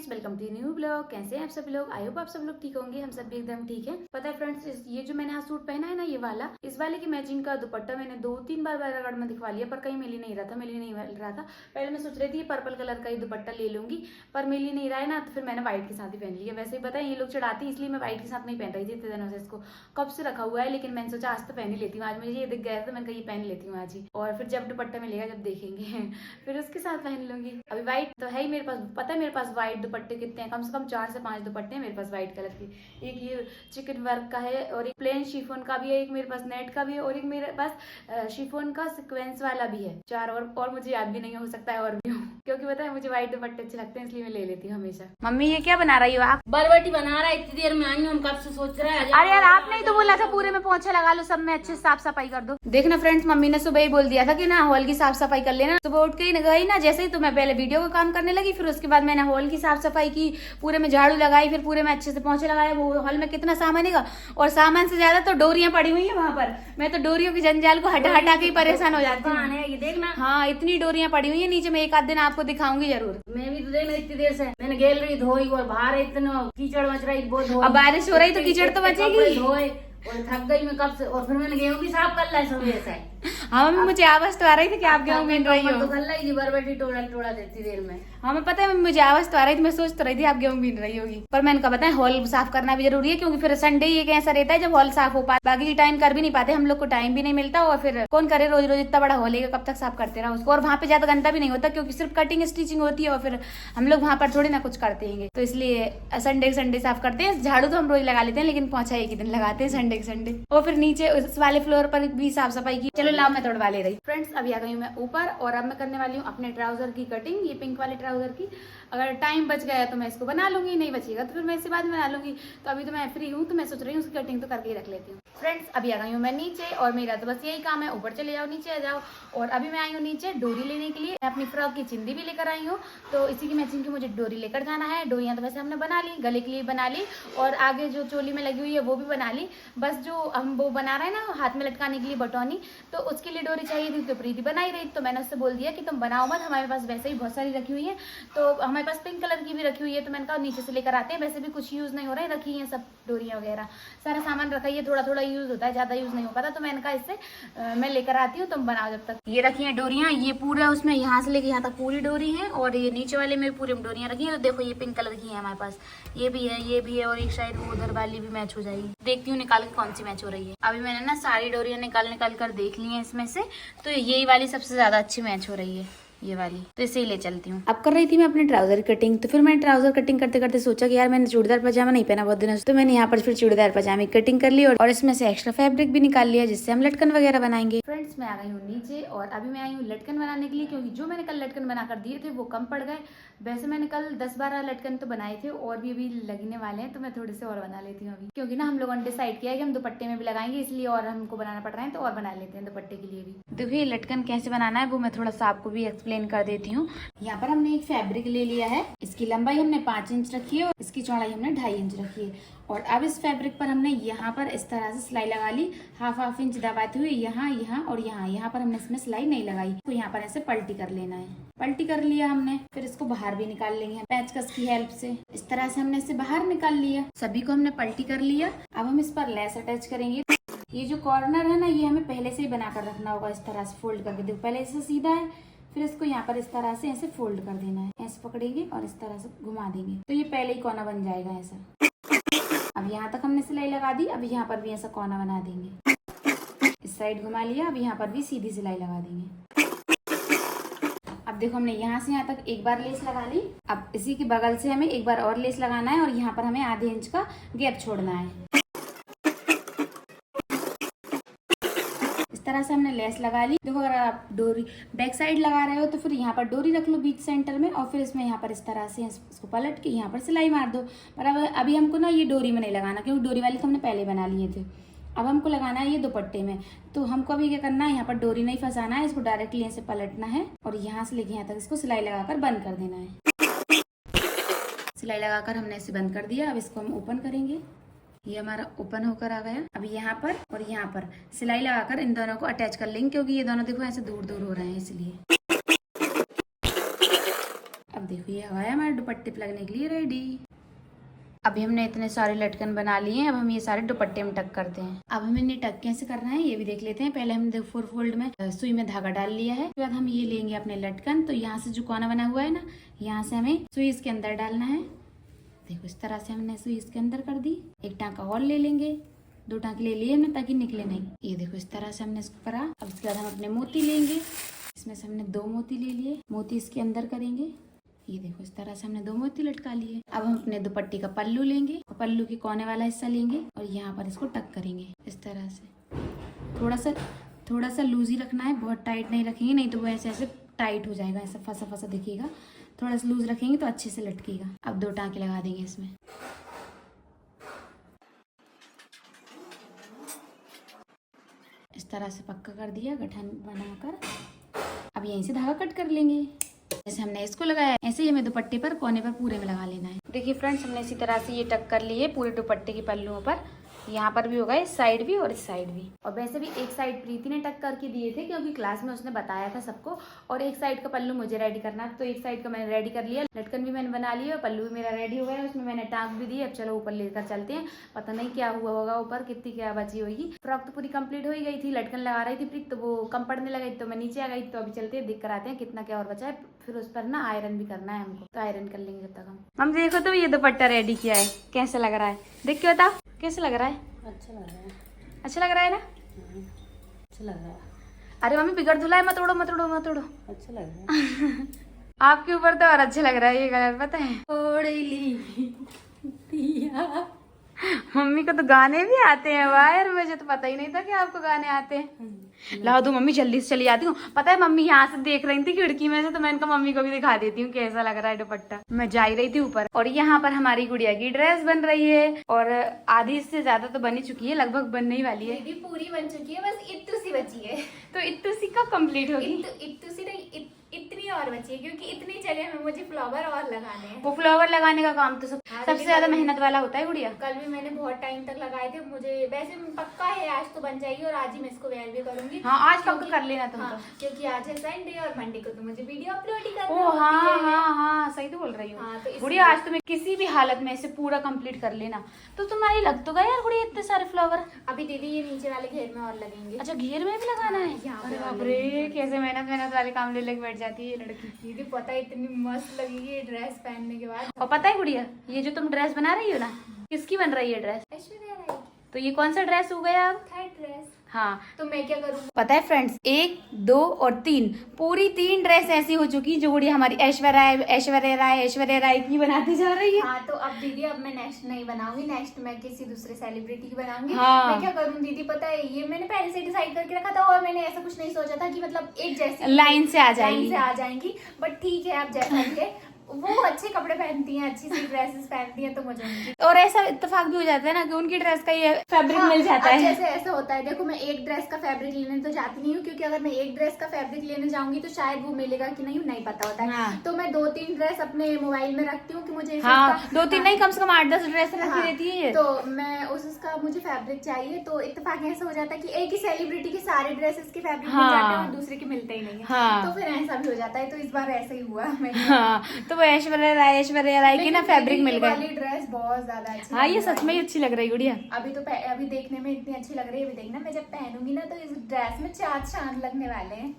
Friends, welcome to new blog. कैसे हैं आप सब लोग? आई होप आप सब लोग ठीक होंगे। हम सब भी एकदम ठीक है। पता है फ्रेंड्स, ये जो मैंने आज सूट पहना है ना, ये वाला, इस वाले की मैचिंग का दुपट्टा मैंने 2-3 बार बैरागढ़ में दिखवा लिया, पर कहीं मिल ही नहीं रहा था। पहले मैं सोच रही थी पर्पल कलर का ही दुपट्टा ले लूंगी, पर मिल ही नहीं रहा है ना, तो फिर मैंने व्हाइट के साथ ही पहन लिया। वैसे ही पता है ये लोग चढ़ाती, इसलिए मैं व्हाइट के साथ नहीं पहन रही थी इतने दिनों से। इसको कब से रखा हुआ है, लेकिन मैंने सोचा आज तो पहन ही लेती हूँ। आज मुझे ये दिख गया था, मैंने कहा ये पहन लेती हूँ आज ही, और फिर जब दुपट्टा मिलेगा, जब देखेंगे फिर उसके साथ पहन लूंगी। अभी व्हाइट तो है ही मेरे पास। पता है मेरे पास व्हाइट दुपट्टे कितने हैं? कम से कम 4 से 5 दुपट्टे हैं मेरे पास व्हाइट कलर के। एक ये चिकन वर्क का है, और एक प्लेन शिफॉन का भी है, एक मेरे पास नेट का भी है, और एक मेरे पास शिफॉन का सीक्वेंस वाला भी है। 4 और मुझे याद भी नहीं हो सकता है और भी हो, क्योंकि पता है मुझे व्हाइट दुपट्टे अच्छे लगते हैं, इसलिए मैं ले लेती हूँ हमेशा। मम्मी ये क्या बना रही हो आप? बरबटी बना रहा है। इतनी देर में आई हूँ, हम कब से सोच रहे हैं। अरे यार, आपने ही तो बोला था पूरे में पोंछा लगा लो, सब में अच्छे साफ सफाई कर दो। देखना फ्रेंड्स, मम्मी ने सुबह ही बोल दिया था कि ना हॉल की साफ सफाई कर लेना। सुबह उठ के गई ना जैसे ही, तो मैं पहले वीडियो का काम करने लगी, फिर उसके बाद मैंने हॉल की साफ सफाई की, पूरे में झाड़ू लगाई, फिर पूरे में अच्छे से पोंछे लगाया। वो हॉल में कितना सामान है, और सामान से ज्यादा तो डोरियां पड़ी हुई है वहां पर। मैं तो डोरियों की जंजाल को हटा हटा के ही परेशान हो जाती हूँ। ये देखना, हाँ, इतनी डोरियां पड़ी हुई है नीचे में। एक आध दिन आपको दिखाऊंगी जरूर। मैं भी तो देखना इतनी देर से मैंने गैलरी धोई, और बाहर इतना कीचड़ मच रहा है, बहुत धोई। अब बारिश हो रही तो कीचड़ तो बचेगी। धोए और थक गई मैं कब से, और फिर मैंने गेहूं भी साफ कर ला सुबह से। हाँ मम्मी, मुझे आवाज तो आ रही थी कि आप गेहूं बीन रही हो। तो कर लाई बरबटी टोड़ा देती देर में। हाँ मैं पता है, मुझे आवाज तो आ रही थी, मैं सोच तो रही थी आप गेहूं बीन रही होगी। पर मैंने कहा पता है हॉल साफ करना भी जरूरी है, क्योंकि फिर संडे ही एक ऐसा रहता है जब हॉल साफ हो पाता, बाकी टाइम कर भी नहीं पाते हम लोग को, टाइम भी नहीं मिलता। और फिर कौन करे रोज रोज, इतना बड़ा हॉल है कब तक साफ करते रहा उसको। और वहाँ पे ज्यादा गंदा भी नहीं होता, क्योंकि सिर्फ कटिंग स्टिचिंग होती है, और फिर हम लोग वहाँ पर थोड़ी ना कुछ करते हैं, तो इसलिए संडे साफ करते हैं। झाड़ू तो हम रोज लगा लेते हैं, लेकिन पोंछा एक ही दिन लगाते हैं, संडे के संडे। और फिर नीचे उस वाले फ्लोर पर भी साफ सफाई की। चलो लाओ, मैं तोड़वा ले रही। फ्रेंड्स, अभी आ गई हूँ मैं ऊपर, और अब मैं करने वाली हूँ अपने ट्राउजर की कटिंग, ये पिंक वाले ट्राउजर की। अगर टाइम बच गया तो मैं इसको बना लूंगी, नहीं बचेगा तो फिर मैं इसी बाद बना लूंगी। तो अभी तो मैं फ्री हूँ, तो मैं सोच रही हूँ उसकी कटिंग तो करके ही रख लेती हूँ। फ्रेंड्स, अभी आ गई हूँ मैं नीचे, और मेरा तो बस यही काम है, ऊपर चले जाओ नीचे आ जाओ। और अभी मैं आई हूँ नीचे डोरी लेने के लिए। मैं अपनी फ्रॉक की चिंदी भी लेकर आई हूँ, तो इसी की मैचिंग की मुझे डोरी लेकर जाना है। डोरियाँ तो वैसे हमने बना ली, गले के लिए बना ली, और आगे जो चोली में लगी हुई है वो भी बना ली। बस जो हम वो बना रहे हैं ना हाथ में लटकाने के लिए बटौनी, तो उसके लिए डोरी चाहिए थी, तो प्रीति बनाई रही। तो मैंने उससे बोल दिया कि तुम बनाओ मत, हमारे पास वैसे ही बहुत सारी रखी हुई है। तो हमारे पास पिंक कलर की भी रखी हुई है, तो मैंने कहा नीचे से लेकर आते हैं। वैसे भी कुछ यूज नहीं हो रहा है, रखी है सब डोरियां वगैरह, सारा सामान रखा है, थोड़ा थोड़ा यूज होता है, ज्यादा यूज नहीं हो पाता। तो मैंने कहा इससे मैं लेकर आती हूँ, तुम बनाओ जब तक। ये रखी है डोरियां, ये पूरा उसमें यहाँ से लेके यहाँ तक पूरी डोरी है, और ये नीचे वाले में पूरी डोरियां रखी है। तो देखो ये पिंक कलर की है हमारे पास, ये भी है, ये भी है, और एक शायद वो उधर वाली भी मैच हो जाएगी। देखती हूँ निकाल के कौन सी मैच हो रही है। अभी मैंने ना सारी डोरियां निकाल कर देख ली है इसमें से, तो यही वाली सबसे ज्यादा अच्छी मैच हो रही है, ये वाली, तो इसे ही ले चलती हूँ। अब कर रही थी मैं अपने ट्राउजर कटिंग, तो फिर मैंने ट्राउजर कटिंग करते करते सोचा कि यार मैंने चूड़ीदार पजामा नहीं पहना बहुत दिनों से, तो मैंने यहाँ पर फिर चूड़ीदार पजामे की कटिंग कर ली, और इसमें से एक्स्ट्रा फैब्रिक भी निकाल लिया, जिससे हम लटकन वगैरह बनाएंगे। फ्रेंड्स, मैं आ गई हूँ नीचे, और अभी मैं आई हूँ लटकन बनाने के लिए, क्योंकि जो मैंने कल लटकन बनाकर दिए थे वो कम पड़ गए। वैसे मैंने कल 10-12 लटकन तो बनाए थे, और भी अभी लगने वाले हैं, तो मैं थोड़े से और बना लेती हूँ अभी, क्योंकि ना हम लोगों ने डिसाइड किया है कि हम दुपट्टे में भी लगाएंगे, इसलिए और हमको बनाना पड़ रहा है, तो और बना लेते हैं दुपट्टे के लिए भी। देखिए लटकन कैसे बनाना है वो मैं थोड़ा सा आपको भी एक्सप्लेन कर देती हूँ। यहाँ पर हमने एक फैब्रिक ले लिया है, इसकी लंबाई हमने 5 इंच रखी है, और इसकी चौड़ाई हमने 2.5 इंच रखी है। और अब इस फैब्रिक पर हमने यहाँ पर इस तरह से सिलाई लगा ली, हाफ इंच दबाते हुए, यहाँ और यहाँ पर हमने इसमें सिलाई नहीं लगाई। तो यहाँ पर ऐसे पलटी कर लेना है। पलटी कर लिया हमने, फिर इसको बाहर भी निकाल लेंगे पेचकस की हेल्प से। इस तरह से हमने इसे बाहर निकाल लिया, सभी को हमने पलटी कर लिया। अब हम इस पर लेस अटैच करेंगे। ये जो कॉर्नर है ना, ये हमें पहले से ही बना कर रखना होगा, इस तरह से फोल्ड करके। देखो पहले इसे सीधा है, फिर इसको यहाँ पर इस तरह से ऐसे फोल्ड कर देना है, ऐसे पकड़ेंगे और इस तरह से घुमा देंगे, तो ये पहले ही कोना बन जाएगा ऐसा। अब यहाँ तक हमने सिलाई लगा दी, अब यहाँ पर भी ऐसा कोना बना देंगे, इस साइड घुमा लिया, अब यहाँ पर भी सीधी सिलाई लगा देंगे। अब देखो हमने यहाँ से यहाँ तक एक बार लेस लगा ली, अब इसी के बगल से हमें एक बार और लेस लगाना है, और यहाँ पर हमें आधे इंच का गैप छोड़ना है। इस तरह से हमने लेस लगा ली। देखो अगर आप डोरी बैक साइड लगा रहे हो तो फिर यहाँ पर डोरी रख लो बीच सेंटर में, और फिर इसमें यहाँ पर इस तरह से इसको पलट के यहाँ पर सिलाई मार दो। पर अब अभी हमको ना ये डोरी में नहीं लगाना, क्योंकि डोरी वाली तो हमने पहले बना लिए थे। अब हमको लगाना है ये दुपट्टे में, तो हमको अभी क्या करना है, यहाँ पर डोरी नहीं फंसाना है, इसको डायरेक्टली ऐसे पलटना है, और यहाँ से लेके यहाँ तक इसको सिलाई लगाकर बंद कर देना है। सिलाई लगाकर हमने इसे बंद कर दिया। अब इसको हम ओपन करेंगे, ये हमारा ओपन होकर आ गया। अब यहाँ पर और यहाँ पर सिलाई लगाकर इन दोनों को अटैच कर लेंगे, क्योंकि ये दोनों देखो ऐसे दूर दूर हो रहे हैं, इसलिए। अब देखो ये आया हमारे दुपट्टे पे लगने के लिए रेडी। अभी हमने इतने सारे लटकन बना लिए हैं, अब हम ये सारे दुपट्टे में टक करते हैं। अब हमें इन्हें टक कैसे करना है ये भी देख लेते हैं। पहले हमने 4 फोल्ड में सुई में धागा डाल लिया है, उसके बाद हम ये लेंगे अपने लटकन। तो यहाँ से जो कोना बना हुआ है ना, यहाँ से हमें सुई इसके अंदर डालना है। देखो इस तरह से हमने सुई इसके अंदर कर दी। एक टाँका और ले लेंगे, 2 टाँके ले लिए हमने ताकि निकले नहीं। ये देखो इस तरह से हमने इसको करा। अब इसके बाद हम अपने मोती लेंगे, इसमें से हमने 2 मोती ले लिए, मोती इसके अंदर करेंगे। ये देखो इस तरह से हमने 2 मोती लटका लिए। अब हम अपने दुपट्टे का पल्लू लेंगे और पल्लू के कोने वाला हिस्सा लेंगे और यहाँ पर इसको टक करेंगे इस तरह से। थोड़ा सा लूज ही रखना है, बहुत टाइट नहीं रखेंगे, नहीं तो वो ऐसे ऐसे टाइट हो जाएगा, ऐसा फंसा फंसा दिखेगा। थोड़ा सा लूज रखेंगे तो अच्छे से लटकेगा। अब 2 टाँके लगा देंगे इसमें। इस तरह से पक्का कर दिया गठन बनाकर। अब यहीं से धागा कट कर लेंगे। जैसे हमने इसको लगाया ऐसे ही हमें दुपट्टे पर कोने पर पूरे में लगा लेना है। देखिए फ्रेंड्स, हमने इसी तरह से ये टक कर लिए पूरे दुपट्टे के पल्लुओं पर। यहाँ पर भी होगा, इस साइड भी और इस साइड भी। और वैसे भी एक साइड प्रीति ने टक करके दिए थे क्योंकि क्लास में उसने बताया था सबको, और एक साइड का पल्लू मुझे रेडी करना, तो एक साइड का मैंने रेडी कर लिया। लटकन भी मैंने बना लिया और पल्लू भी मेरा रेडी हो गया, उसमें मैंने टाँक भी दी। अब चलो ऊपर लेकर चलते हैं। पता नहीं क्या हुआ होगा ऊपर, कितनी क्या बची होगी। फ्रॉक तो पूरी कंप्लीट हो ही गई थी, लटकन लगा रही थी प्रीति, तो वो कम पड़ने लगी तो मैं नीचे आ गई। तो अभी चलते हैं, देख कर आते हैं कितना क्या और बचा है। फिर उस पर ना आयरन भी करना है हमको, तो आयरन कर लेंगे जब तक हम देखो। तो ये दुपट्टा रेडी किया है, कैसे लग रहा है देख के बताओ, कैसे लग रहा है? अच्छा लग रहा है। अच्छा लग रहा है ना? अच्छा लग रहा है। अरे मम्मी बिगड़ धुला है, मत उड़ो मत उड़ो मत उड़ो। अच्छा लग रहा है। आपके ऊपर तो और अच्छा लग रहा है ये कलर, पता है? मम्मी को तो गाने भी आते हैं यार, मुझे तो पता ही नहीं था कि आपको गाने आते हैं। लाओ दो मम्मी, जल्दी से चली जाती हूँ। पता है मम्मी यहाँ से देख रही थी खिड़की में से, तो मैंने कहा मम्मी को भी दिखा देती हूँ कैसा लग रहा है दुपट्टा। मैं जा ही रही थी ऊपर, और यहाँ पर हमारी गुड़िया की ड्रेस बन रही है, और आधी से ज्यादा तो बनी चुकी है, लगभग बनने ही वाली है। दीदी पूरी बन चुकी है, बस इत्तू सी बची है। तो इतनी सी कब कंप्लीट होगी? इत्तू सी नहीं, इतनी और बची है, क्योंकि इतनी जगह में मुझे फ्लावर और लगाने हैं। वो फ्लावर लगाने का काम तो सबसे ज्यादा मेहनत वाला होता है गुड़िया। कल भी मैंने बहुत टाइम तक लगाए थे, मुझे वैसे पक्का है आज तो बन जाएगी, और आज ही मैं इसको वेयर भी करूंगी। हाँ आज पक्का कर लेना तुम। हाँ, क्योंकि आज है संडे और मंडे को तो मुझे वीडियो अपलोड ही करना ओ हाँ होती है। हाँ सही तो बोल रही हूँ। हाँ, तो गुड़िया आज तुम्हें किसी भी हालत में इसे पूरा कंप्लीट कर लेना। तो तुम्हारी लग तो गया यार गुड़िया इतने सारे फ्लावर। अभी दीदी ये नीचे वाले घेर में और लगेंगे। अच्छा घेर में भी लगाना है? यहाँ पे अरे और बाप रे, कैसे मेहनत वाले काम ले लेके बैठ जाती है ये लड़की। दीदी पता है इतनी मस्त लगेगी ये ड्रेस पहनने के बाद। और पता है गुड़िया, ये जो तुम ड्रेस बना रही हो ना, किसकी बन रही है ड्रेस? ऐश्वर्या राय तो ये कौन सा ड्रेस हो गया अब? Third dress. हाँ तो मैं क्या करूँ? पता है फ्रेंड्स, 1, 2 और 3 पूरी 3 ड्रेस ऐसी हो चुकी जो गुड़िया हमारी ऐश्वर्या राय की बनाती जा रही है। हाँ तो अब दीदी अब मैं नेक्स्ट नहीं बनाऊंगी, नेक्स्ट मैं किसी दूसरे सेलिब्रिटी की बनाऊंगी। हाँ। मैं क्या करूँ दीदी, पता है ये मैंने पहले से डिसाइड करके रखा था, और मैंने ऐसा कुछ नहीं सोचा था कि मतलब एक जैसी लाइन से आ जाएंगी। बट ठीक है, अब जैसा भी है, वो अच्छे कपड़े पहनती हैं, अच्छी सी ड्रेसेस पहनती हैं, तो मुझे उनकी और ऐसा इत्तेफाक भी हो जाता है ना कि उनकी ड्रेस का ये फैब्रिक हाँ, मिल जाता अब है। जैसे ऐसा होता है, देखो मैं एक ड्रेस का फैब्रिक लेने तो जाती नहीं हूँ, क्योंकि अगर मैं एक ड्रेस का फैब्रिक लेने जाऊंगी तो शायद वो मिलेगा कि नहीं पता होता है। हाँ। तो मैं 2-3 ड्रेस अपने मोबाइल में रखती हूँ कि मुझे हाँ 2-3 नहीं, कम से कम 8-10 ड्रेस रखी रहती है। तो मैं उसका मुझे फैब्रिक चाहिए, तो इत्तेफाक ऐसा हो जाता है कि एक ही सेलिब्रिटी के सारे ड्रेसेस के फैब्रिक मिल जाते हैं और दूसरे के मिलते ही नहीं है। हाँ। तो फिर ऐसा भी हो जाता है, तो इस बार ऐसा ही हुआ। हाँ तो वो ऐश्वर्या राय की ना फैब्रिक मिल गई। वाली ड्रेस बहुत ज्यादा अच्छी। हाँ ये सच में ही अच्छी लग रही गुड़िया। अभी देखने में इतनी अच्छी लग रही है, अभी देखना मैं जब पहनूंगी ना तो इस ड्रेस में 4 चांद लगने वाले हैं।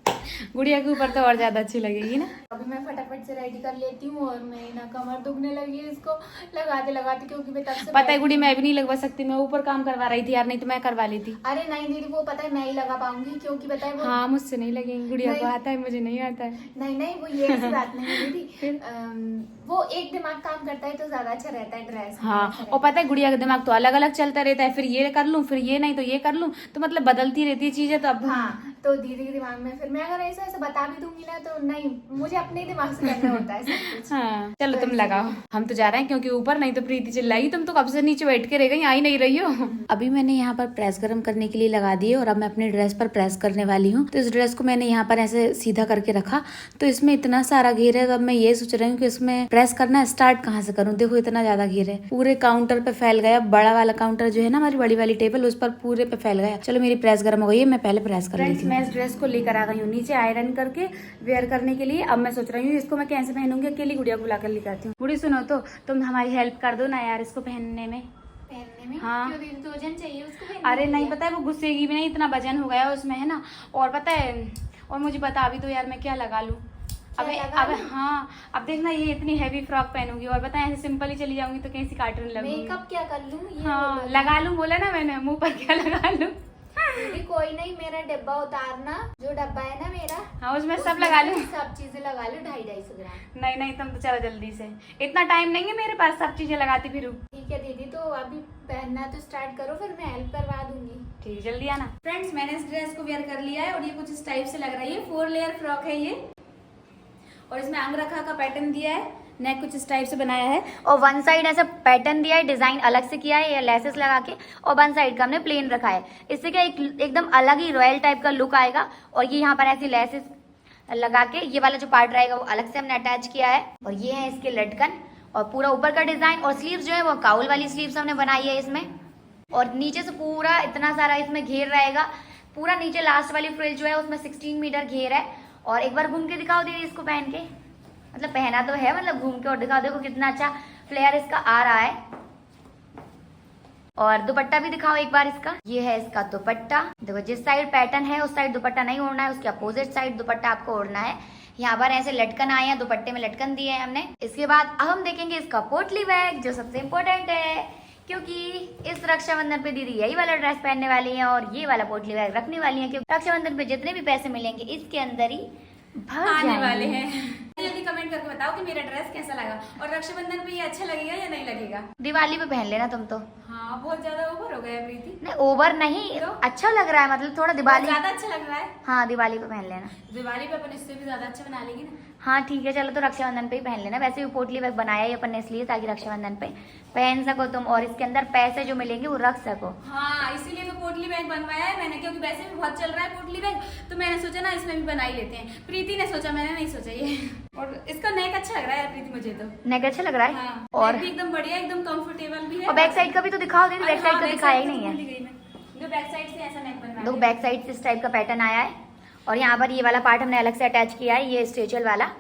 गुड़िया के ऊपर तो और ज्यादा अच्छी लगेगी ना। अभी मैं फटाफट से रेडी कर लेती हूँ, और मेरी ना कमर दुखने लगी है इसको लगाते, क्योंकि मैं तब से पता है गुड़ी, मैं भी नहीं लगवा सकती, मैं ऊपर काम करवा रही थी यार, नहीं तो मैं करवा लेती। अरे नहीं दीदी, वो पता है मैं ही लगा पाऊंगी, क्योंकि पता है वो हाँ मुझसे नहीं लगेंगी, गुड़िया को नहीं। आता है, मुझे नहीं आता है। नहीं वो ये ऐसी बात नहीं है दीदी। वो एक दिमाग काम करता है तो ज्यादा अच्छा रहता है ड्रेस। हाँ और पता है गुड़िया का दिमाग तो अलग अलग चलता रहता है, फिर ये कर लूं, फिर ये नहीं तो ये कर लूं, तो मतलब बदलती रहती है चीजें। तो अब हाँ तो दीदी के दिमाग में फिर मैं अगर ऐसा बता भी दूंगी ना तो नहीं, मुझे अपने ही दिमाग से करना होता है सब कुछ। हाँ चलो तुम लगाओ, हम तो जा रहे हैं क्योंकि ऊपर, नहीं तो प्रीति चिल्लाई तुम तो कब से नीचे बैठ के रह गई, आ ही नहीं रही हो। अभी मैंने यहाँ पर प्रेस गर्म करने के लिए लगा दिए, और अब मैं अपनी ड्रेस पर प्रेस करने वाली हूँ। तो इस ड्रेस को मैंने यहाँ पर ऐसे सीधा करके रखा, तो इसमें इतना सारा घेर है, तो अब मैं ये सोच रही हूँ कि इसमें प्रेस करना स्टार्ट कहाँ से करूँ। देखो इतना ज्यादा घेर है, पूरे काउंटर पे फैल गया। बड़ा वाला काउंटर जो है ना, हमारी बड़ी वाली टेबल, उस पर पूरे पे फैल गया। चलो मेरी प्रेस गर्म हो गई है, मैं पहले प्रेस कर लेती हूँ। मैं इस ड्रेस को लेकर आ गई हूँ नीचे आयरन करके वेयर करने के लिए। अब मैं सोच रही हूँ इसको मैं कैसे पहनूंगी, अकेली गुड़िया को बुलाकर लेकर आती हूँ। बुढ़ी सुनो तो तुम हमारी हेल्प कर दो ना यार इसको पहनने में। हाँ। क्यों दीदी, 2 वजन चाहिए उसको पहनने अरे के नहीं लिए? पता है वो गुस्सेगी भी नहीं, इतना वजन हो गया उसमें है ना। और पता है और मुझे बता भी दो यार मैं क्या लगा लूँ। अब हाँ अब देखना ये इतनी हैवी फ्रॉक पहनूंगी और पता है ऐसे सिंपल ही चली जाऊंगी तो कैसी कार्टून लगूंगी। मेकअप क्या कर लूं ये हाँ बोलो। लगा लूँ बोला ना मैंने, मुंह पर क्या लगा लूँ। दीदी कोई नहीं, मेरा डब्बा उतारना, जो डब्बा है ना मेरा, हाँ उसमें सब लगा लूँ। सब चीजें लगा लो 250-250 ग्राम। नहीं नहीं तुम तो चलो जल्दी से, इतना टाइम नहीं है मेरे पास सब चीजें लगाती फिरूं। ठीक है दीदी, तो अभी पहनना तो स्टार्ट करो, फिर मैं हेल्प करवा दूंगी। ठीक जल्दी आना। फ्रेंड्स मैंने इस ड्रेस को वेयर कर लिया है और ये कुछ इस टाइप से लग रही है। 4 लेयर फ्रॉक है ये और इसमें अंगरखा का पैटर्न दिया है, नेक कुछ इस टाइप से बनाया है और वन साइड ऐसा पैटर्न दिया है, डिजाइन अलग से किया है ये लेसेस लगा के, और वन साइड का हमने प्लेन रखा है। इससे क्या एकदम अलग ही रॉयल टाइप का लुक आएगा। और ये यहाँ पर ऐसी लेसेस लगा के ये वाला जो पार्ट रहेगा वो अलग से हमने अटैच किया है। और ये है इसके लटकन और पूरा ऊपर का डिजाइन, और स्लीव्स जो है वो काउल वाली स्लीव्स हमने बनाई है इसमें। और नीचे से पूरा इतना सारा इसमें घेर रहेगा, पूरा नीचे लास्ट वाली फ्रिल जो है उसमें 16 मीटर घेर है। और एक बार घूम के दिखाओ दीदी इसको पहन के, मतलब पहना तो है, मतलब घूम के और दिखाओ, देखो कितना अच्छा फ्लेयर इसका आ रहा है। और दुपट्टा भी दिखाओ एक बार इसका, ये है इसका दुपट्टा। देखो जिस साइड पैटर्न है उस साइड दुपट्टा नहीं ओढ़ना है, उसके अपोजिट साइड दुपट्टा आपको ओढ़ना है। यहाँ पर ऐसे लटकन आए हैं, दुपट्टे में लटकन दिए हैं हमने। इसके बाद अब हम देखेंगे इसका पोटली बैग, जो सबसे इम्पोर्टेंट है, क्योंकि इस रक्षाबंधन पे दीदी यही वाला ड्रेस पहनने वाली है और ये वाला पोटली बैग रखने वाली है, क्योंकि रक्षाबंधन पे जितने भी पैसे मिलेंगे इसके अंदर ही भर आने वाले जाएंगे। हैं। जल्दी कमेंट करके बताओ कि मेरा ड्रेस कैसा लगा और रक्षाबंधन पे ये अच्छा लगेगा या नहीं लगेगा। दिवाली पे पहन लेना तुम तो। हाँ बहुत ज्यादा ओवर हो गया प्रीति। नहीं ओवर नहीं, तो? अच्छा लग रहा है, मतलब थोड़ा दिवाली, ज्यादा अच्छा लग रहा है। हाँ दिवाली पे पहन लेना। दिवाली पे अपन इससे भी ज्यादा अच्छा बना लेंगे ना। हाँ ठीक है चलो, तो रक्षाबंधन पे ही पहन लेना। वैसे भी पोटली बैग बनाया ही अपन ने इसलिए ताकि रक्षाबंधन पे पहन सको तुम, और इसके अंदर पैसे जो मिलेंगे वो रख सको। हाँ इसीलिए तो पोटली बैग बनवाया है मैंने, क्योंकि वैसे भी बहुत चल रहा है पोटली बैग, तो मैंने सोचा ना इसमें भी बना ही लेते हैं। प्रीति ने सोचा, मैंने नहीं सोचा ये। और इसका नेक अच्छा लग रहा है यार प्रीति मुझे तो। नेक अच्छा लग रहा है। हाँ, और नेक भी एकदम बढ़िया, एकदम कंफर्टेबल भी है। और बैक साइड का भी तो दिखाओ दीदी, बैक साइड तो दिखाया ही नहीं है। जो बैक साइड से ऐसा नेक बनवाया दो बैक साइड से इस टाइप का पैटर्न आया है, और यहाँ पर ये वाला पार्ट हमने अलग से अटैच किया है, ये स्ट्रेचल वाला।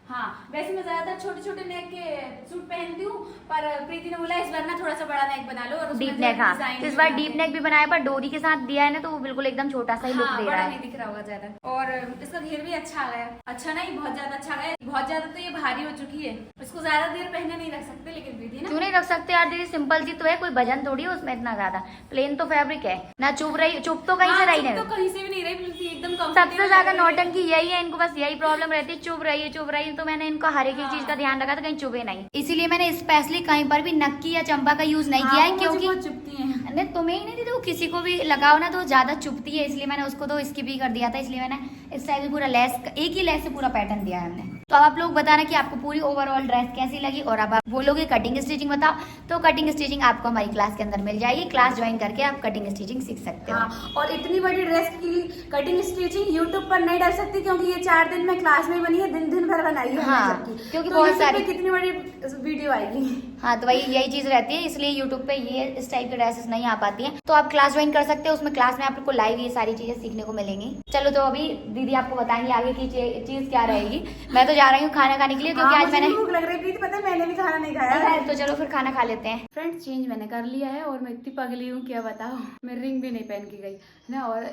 हाँ वैसे मैं ज्यादातर छोटे छोटे नेक के सूट पहनती हूँ, पर प्रीति ने बोला इस बार ना थोड़ा सा बड़ा नेक बना लो और उसमें डीप नेक, हाँ डिजाइन तो इस बार डीप नेक भी बनाया, पर डोरी के साथ दिया है ना, तो वो बिल्कुल एकदम छोटा सा ही लुक हाँ, दे बड़ा रहा है। नहीं दिख रहा होगा ज्यादा। और इसका घेर भी अच्छा आ गया, अच्छा नहीं बहुत ज्यादा अच्छा गया, बहुत ज्यादा तो ये भारी हो चुकी है, इसको ज्यादा देर पहने नहीं रख सकते। लेकिन प्रीति ना क्यों नहीं रख सकते यार दीदी, सिंपल सी तो है, कोई वजन थोड़ी है उसमें इतना ज्यादा, प्लेन तो फैब्रिक है ना, चुभ रही, चुभ तो कहीं से रही तो नहीं। कहीं से भी नहीं रही प्रीति, एकदम सबसे ज्यादा नौटंकी यही है, इनको बस यही प्रॉब्लम रहती है, चुभ रही है, तो मैंने इनको हर एक चीज का ध्यान रखा था कहीं चुभे नहीं, इसीलिए मैंने स्पेशली कहीं पर भी नक्की या चंपा का यूज नहीं किया है, क्योंकि चुपती है। नहीं तुम्हें ही नहीं थी, तो किसी को भी लगाओ ना तो ज्यादा चुभती है, इसलिए मैंने उसको तो स्किप ही कर दिया था। इसलिए मैंने इस साइड पूरा लेस, एक ही लेस से पूरा पैटर्न दिया है हमने। तो अब आप लोग बताना कि आपको पूरी ओवरऑल ड्रेस कैसी लगी, और अब आप बोलोगे कटिंग स्टिचिंग बताओ, तो कटिंग स्टिचिंग आपको हमारी क्लास के अंदर मिल जाएगी। क्लास ज्वाइन करके आप कटिंग स्टिचिंग सीख सकते हो। हाँ, और इतनी बड़ी ड्रेस की कटिंग स्टिचिंग यूट्यूब पर नहीं डाल सकती, क्योंकि ये 4 दिन में क्लास में बनी है, दिन भर बनाई है हाँ, हमने सबकी। क्योंकि तो बहुत YouTube पे सारी कितनी बड़ी वीडियो आएगी। हाँ तो वही यही चीज रहती है, इसलिए यूट्यूब पे ये इस टाइप की ड्रेसेस नहीं आ पाती हैं। तो आप क्लास ज्वाइन कर सकते हो, उसमें क्लास में आपको लाइव ये सारी चीजें सीखने को मिलेंगी। चलो तो अभी दीदी आपको बताएंगे आगे की चीज क्या रहेगी। मैं तो जा रही हूँ खाना खाने के लिए, क्योंकि आज मैंने भूख लग रही प्रीति, पता है मैंने भी खाना नहीं खाया है। तो चलो फिर खाना खा लेते हैं। फ्रेंड्स चेंज मैंने कर लिया है और मैं इतनी पगली हूँ क्या बताओ। मैं रिंग भी नहीं पहन के गई ना, और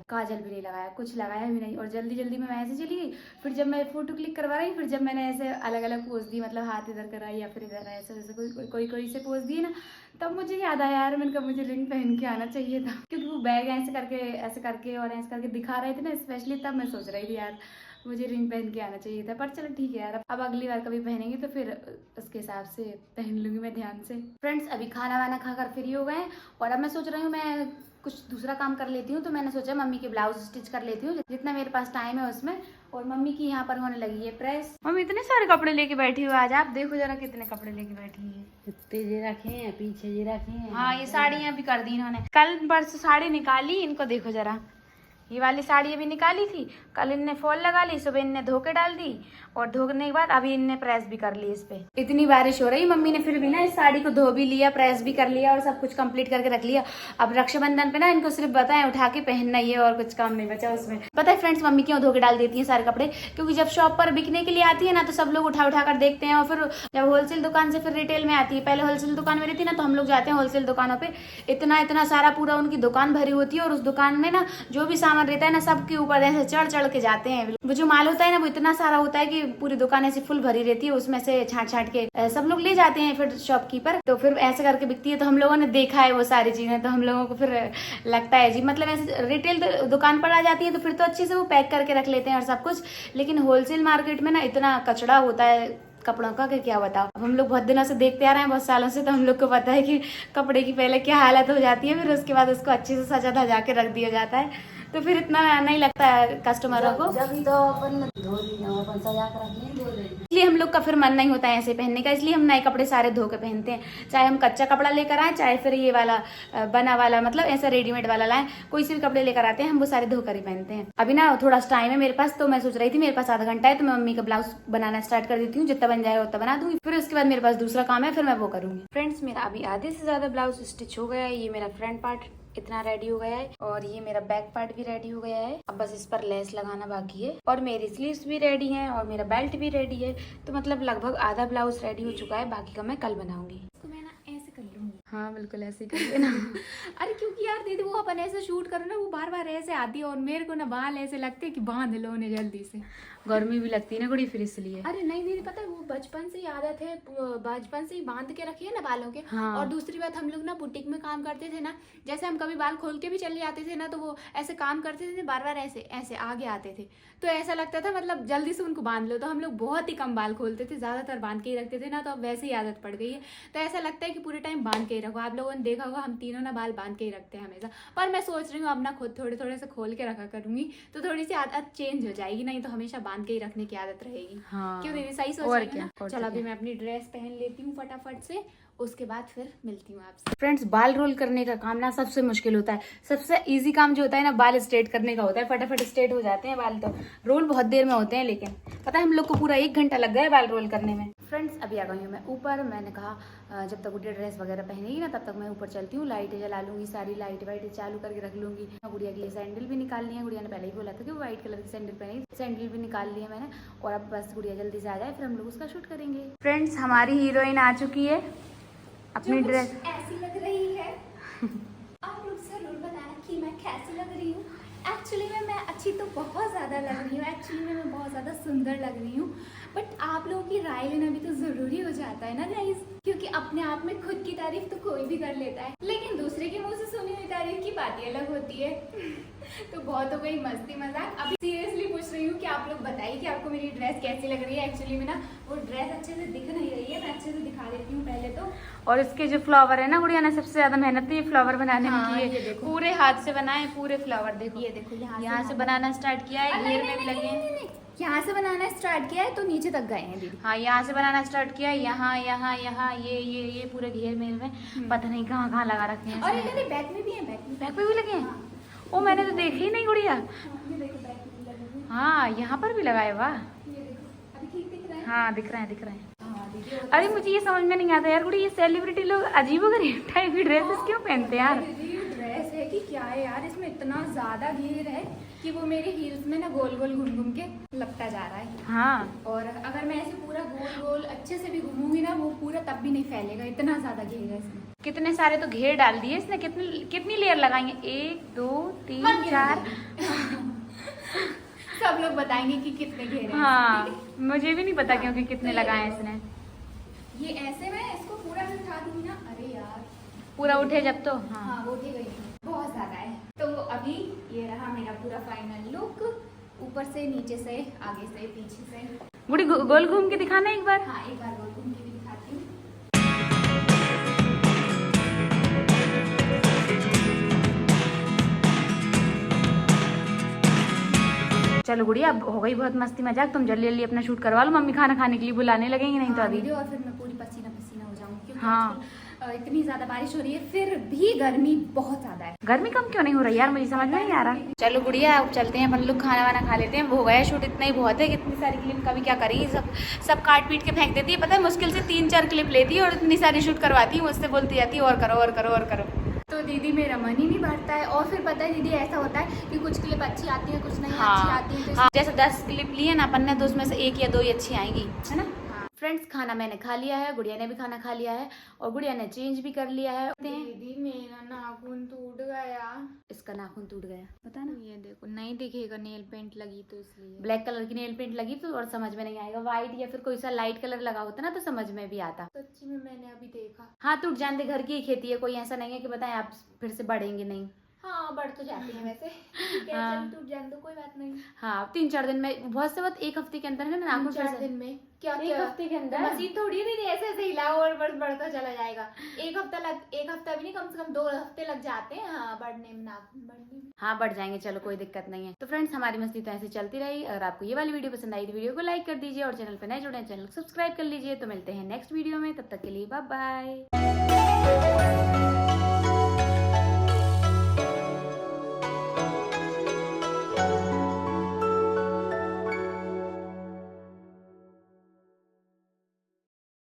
काजल भी नहीं लगाया, कुछ लगाया भी नहीं, और जल्दी जल्दी में ऐसे चली गई। फिर जब मैं फोटो क्लिक करवा रही, फिर जब मैंने ऐसे अलग अलग पोज दी, मतलब हाथ इधर कराई या फिर इधर ऐसे जैसे कोई से पोज दिए ना, तब मुझे याद आया यार मैंने कहा मुझे रिंग पहन के आना चाहिए था, क्योंकि वो बैग ऐसे करके और ऐसे करके दिखा रहे थे ना स्पेशली, तब मैं सोच रही थी यार मुझे रिंग पहन के आना चाहिए था। पर चलो ठीक है यार, अब अगली बार कभी पहनेंगे तो फिर उसके हिसाब से पहन लूंगी मैं ध्यान से। फ्रेंड्स अभी खाना वाना खाकर फ्री हो गए, और अब मैं सोच रही हूँ मैं कुछ दूसरा काम कर लेती हूँ। तो मैंने सोचा मम्मी के ब्लाउज स्टिच कर लेती हूँ, जितना मेरे पास टाइम है उसमें। और मम्मी की यहाँ पर होने लगी है प्रेस। मम्मी इतने सारे कपड़े लेके बैठी हुई आज, आप देखो जरा कितने कपड़े लेके बैठी है। इतने जे रखे हैं, पीछे जे रखे हैं। हाँ ये साड़ियाँ भी कर दी इन्होंने, कल परसों साड़ी निकाली, इनको देखो जरा ये वाली साड़ी अभी निकाली थी, कल इनने फॉल लगा ली, सुबह इनने धो के डाल दी और धोने के बाद अभी इनने प्रेस भी कर ली। इस पे इतनी बारिश हो रही, मम्मी ने फिर भी ना इस साड़ी को धो भी लिया, प्रेस भी कर लिया और सब कुछ कंप्लीट करके रख लिया। अब रक्षाबंधन पे ना इनको सिर्फ बताएं उठा के पहनना ही है और कुछ काम नहीं बचा उसमें। पता है फ्रेंड्स मम्मी क्यों धो के डाल देती है सारे कपड़े? क्योंकि जब शॉप पर बिकने के लिए आती है ना तो सब लोग उठा उठा कर देखते हैं और फिर जब होलसेल दुकान से फिर रिटेल में आती है। पहले होलसेल दुकान में रहती ना तो हम लोग जाते हैं होलसेल दुकानों पे, इतना सारा पूरा उनकी दुकान भरी होती है और उस दुकान में ना जो भी सामान रहता है ना सबके ऊपर ऐसे चढ़ चढ़ के जाते हैं। वो जो माल होता है ना वो इतना सारा होता है कि पूरी दुकान ऐसी फुल भरी रहती है, उसमें से छाट के सब लोग ले जाते हैं फिर शॉपकीपर, तो फिर ऐसे करके बिकती है। तो हम लोगों ने देखा है वो सारी चीजें, तो हम लोगों को फिर लगता है जी मतलब ऐसे रिटेल दुकान पर आ जाती है तो फिर तो अच्छे से वो पैक करके रख लेते हैं और सब कुछ, लेकिन होलसेल मार्केट में ना इतना कचड़ा होता है कपड़ों का कि क्या बताओ। अब हम लोग बहुत दिनों से देखते आ रहे हैं, बहुत सालों से, तो हम लोग को पता है कि कपड़े की पहले क्या हालत हो जाती है, फिर उसके बाद उसको अच्छे से सजा धजा के रख दिया जाता है, तो फिर इतना नहीं लगता है कस्टमरों को। जब ही तो अपन धो दी अपन सजा कर रखें धो देंगे। इसलिए हम लोग का फिर मन नहीं होता है ऐसे पहनने का, इसलिए हम नए कपड़े सारे धो के पहनते हैं। चाहे हम कच्चा कपड़ा लेकर आए, चाहे फिर ये वाला बना वाला मतलब ऐसा रेडीमेड वाला लाएं, कोई से भी कपड़े लेकर आते हैं हम वो सारे धोकर ही पहनते हैं। अभी ना थोड़ा टाइम है मेरे पास, तो मैं सोच रही थी मेरे पास आधा घंटा है तो मैं मम्मी का ब्लाउज बनाना स्टार्ट कर देती हूँ, जितना बन जाएगा उतना बना दूंगी, फिर उसके बाद मेरे पास दूसरा काम है फिर मैं वो करूंगी। फ्रेंड्स मेरा अभी आधे से ज्यादा ब्लाउज स्टिच हो गया है। ये मेरा फ्रंट पार्ट इतना रेडी हो गया है और ये मेरा बैक पार्ट भी रेडी हो गया है। अब बस इस पर लेस लगाना बाकी है और मेरी स्लीव्स भी रेडी हैं और मेरा बेल्ट भी रेडी है, तो मतलब लगभग आधा ब्लाउज रेडी हो चुका है, बाकी का मैं कल बनाऊंगी। तो मैं ना ऐसे कर लूंगी। हाँ बिल्कुल ऐसे ही करिए ना। अरे क्योंकि यार दीदी वो अपन ऐसे शूट करो ना वो बार बार ऐसे आती है और मेरे को ना बाल ऐसे लगते हैं कि बांध लो उन्हें जल्दी से। गर्मी भी लगती है ना गुड़ी फिर इसलिए। अरे नहीं दीदी पता है वो बचपन से ही आदत है, बचपन से ही बांध के रखी है ना बालों के। हाँ। और दूसरी बात हम लोग ना बुटीक में काम करते थे ना, जैसे हम कभी बाल खोल के भी चले जाते थे ना तो वो ऐसे काम करते थे बार बार ऐसे ऐसे आगे आते थे, तो ऐसा लगता था मतलब जल्दी से उनको बांध लो। तो हम लोग बहुत ही कम बाल खोलते थे, ज्यादातर बांध के ही रखते थे ना, तो अब वैसे ही आदत पड़ गई है। तो ऐसा लगता है कि पूरे टाइम बांध के ही रखो। आप लोगों ने देखा होगा हम तीनों ना बाल बांध के ही रखते हैं हमेशा, पर मैं सोच रही हूँ अब ना खुद थोड़े थोड़े से खोल के रखा करूंगी तो थोड़ी सी आदत चेंज हो जाएगी, नहीं तो हमेशा बांध के ही रखने की आदत रहेगी। हाँ। क्यों दीदी सही सोच और रही हूँ क्या, ना? और चलो क्या। अभी मैं अपनी ड्रेस पहन लेती हूँ फटाफट से, उसके बाद फिर मिलती हूँ आपसे। फ्रेंड्स बाल रोल करने का काम ना सबसे मुश्किल होता है, सबसे इजी काम जो होता है ना बाल स्ट्रेट करने का होता है। फटाफट स्ट्रेट हो जाते हैं बाल, तो रोल बहुत देर में होते हैं, लेकिन पता है हम लोग को पूरा 1 घंटा लग गया है बाल रोल करने में। फ्रेंड्स अभी आ गई हूँ मैं ऊपर, मैंने कहा जब तक गुड़िया ड्रेस वगैरह पहनेगी ना तब तक मैं ऊपर चलती हूँ, लाइटें जला लूंगी, सारी लाइट वाइट चालू करके रख लूंगी। गुड़िया के लिए सैंडल भी निकालनी है, गुड़िया ने पहले ही बोला था कि वो व्हाइट कलर की सैंडल पहनेगी, सैंडल भी निकाल ली है मैंने, और अब बस गुड़िया जल्दी से आ जाए फिर हम लोग उसका शूट करेंगे। फ्रेंड्स हमारी हीरोइन आ चुकी है अपनी ड्रेस ऐसी लग रही है। आप लोग जरूर बताना कि मैं कैसी लग रही हूँ। एक्चुअली में मैं अच्छी तो बहुत ज़्यादा लग रही हूँ, एक्चुअली में मैं बहुत ज़्यादा सुंदर लग रही हूँ, बट आप लोगों की राय लेना भी तो ज़रूरी हो जाता है ना गाइस, क्योंकि अपने आप में खुद की तारीफ तो कोई भी कर लेता है, लेकिन दूसरे के मुंह से सुनी हुई तारीफ की बात ही अलग होती है। तो बहुत हो गई मस्ती मजाक, अभी सीरियसली पूछ रही हूँ कि आप लोग बताइए कि आपको मेरी ड्रेस कैसी लग रही है। एक्चुअली में ना वो ड्रेस अच्छे से दिख नहीं रही है, मैं अच्छे से दिखा देती हूँ पहले तो। और इसके जो फ्लावर है ना गुड़िया ने सबसे ज्यादा मेहनत ये फ्लावर बनाने में हाँ, की ये है, देखो। पूरे हाथ से बनाए पूरे फ्लावर। देखो ये देखो यहाँ से बनाना स्टार्ट किया है, घेर में भी लगे हैं। यहाँ से बनाना स्टार्ट किया है तो नीचे तक गए हैं दीदी। हाँ यहाँ से बनाना स्टार्ट किया है, यहाँ यहाँ यहाँ ये पूरे घेर में पता नहीं कहाँ कहाँ लगा रखे हैं। और इन्होंने बैक में भी है, बैक पे भी लगे हैं। ओ मैंने तो देखी ही नहीं गुड़िया। ये देखो बैक में भी लगे हैं। हाँ यहाँ पर भी लगाए, वाह। ये देखो अभी ठीक दिख रहा है। हाँ दिख रहे हैं। हाँ दीदी और अरे मुझे ये समझ में नहीं आता यार गुड़ी, ये सेलिब्रिटी लोग अजीबोगरीब टाइप की ड्रेसेस क्यों पहनते हैं यार? दीदी ये ड्रेस है कि क्या है यार, इसमें इतना ज्यादा घेर है कि वो मेरे हील्स में ना गोल गोल घूम घूम के लगता जा रहा है। हाँ और अगर मैं ऐसे पूरा गोल गोल अच्छे से भी घूमूंगी ना वो पूरा तब भी नहीं फैलेगा, इतना ज्यादा घेर है इसमें। कितने सारे तो घेर डाल दिए इसने, कितनी लेयर लगाएंगे? 1 2 3 4। सब लोग बताएंगे कि कितने घेर हैं। हाँ मुझे भी नहीं पता क्योंकि कितने लगाए हैं इसने। ये ऐसे में इसको पूरा भी उठा दूंगी ना, अरे यार पूरा उठे जब तो। हाँ हाँ वो उठी गई, बहुत ज्यादा है। तो अभी ये रहा मेरा पूरा फाइनल लुक, ऊपर से नीचे से आगे से पीछे से। गुड़ी गोल घूम के दिखाना एक बार। हाँ एक बार गोल घूम के भी दिखाती हूँ। चलो गुड़िया अब हो गई बहुत मस्ती मजाक, तुम जल्दी जल्दी अपना शूट करवा लो, मम्मी खाना खाने के लिए बुलाने लगेंगे नहीं तो अभी। और फिर मैं पूरी पसीना पसीना हो जाऊंगी क्योंकि हाँ। आजकल इतनी ज्यादा बारिश हो रही है, फिर भी गर्मी बहुत ज्यादा है। गर्मी कम क्यों नहीं हो रही यार, मुझे समझ में नहीं आ रहा। चलो गुड़िया अब चलते हैं अपन लोग, खाना वाना खा लेते हैं। हो गया शूट, इतना ही बहुत है। कितनी सारी क्लिप कभी क्या करेंगी, सब काट पीट के फेंक देती है। पता है मुश्किल से 3-4 क्लिप लेती है और इतनी सारी शूट करवाती है मुझसे, बोलती जाती है और करो और करो और करो। तो दीदी मेरा मन ही नहीं भरता है। और फिर पता है दीदी ऐसा होता है कि कुछ क्लिप अच्छी आती है, कुछ नहीं अच्छी आती है। जैसे 10 क्लिप लिए ना अपन ने, तो उसमें से 1 या 2 ही अच्छी आएंगी, है ना। फ्रेंड्स खाना मैंने खा लिया है, गुड़िया ने भी खाना खा लिया है और गुड़िया ने चेंज भी कर लिया है। दीदी मेरा नाखून टूट गया। इसका नाखून टूट गया, पता ना। ये देखो नहीं दिखेगा, नेल पेंट लगी तो इसलिए। ब्लैक कलर की नेल पेंट लगी तो और समझ में नहीं आएगा। व्हाइट या फिर कोई सा लाइट कलर लगा होता ना तो समझ में भी आता। सच्ची में मैंने अभी देखा। हाँ टूट जान दे, घर की ही खेती है, कोई ऐसा नहीं है कि बताएं आप फिर से बढ़ेंगे नहीं। हाँ बढ़ तो जाती है वैसे। हाँ। टूट जाने दो, कोई बात नहीं। हाँ 3-4 दिन में, बहुत से बहुत 1 हफ्ते के अंदर है ना नाखून। 4 दिन में क्या 1 हफ्ते के अंदर मशीन थोड़ी नहीं ऐसे ऐसे हिलाओ और बढ़ता चला जाएगा। 1 हफ्ता भी नहीं, कम से कम 2 हफ्ते लग जाते हैं। हाँ बढ़ने में, नाखून बढ़ने में। हाँ बढ़ जाएंगे, चलो कोई दिक्कत नहीं है। तो फ्रेंड्स हमारी मस्ती तो ऐसे चलती रही। अगर आपको ये वाली वीडियो पसंद आई तो वीडियो को लाइक कर दीजिए और चैनल पर नए जुड़े चैनल को सब्सक्राइब कर लीजिए। तो मिलते हैं नेक्स्ट वीडियो में, तब तक के लिए बाय बाय।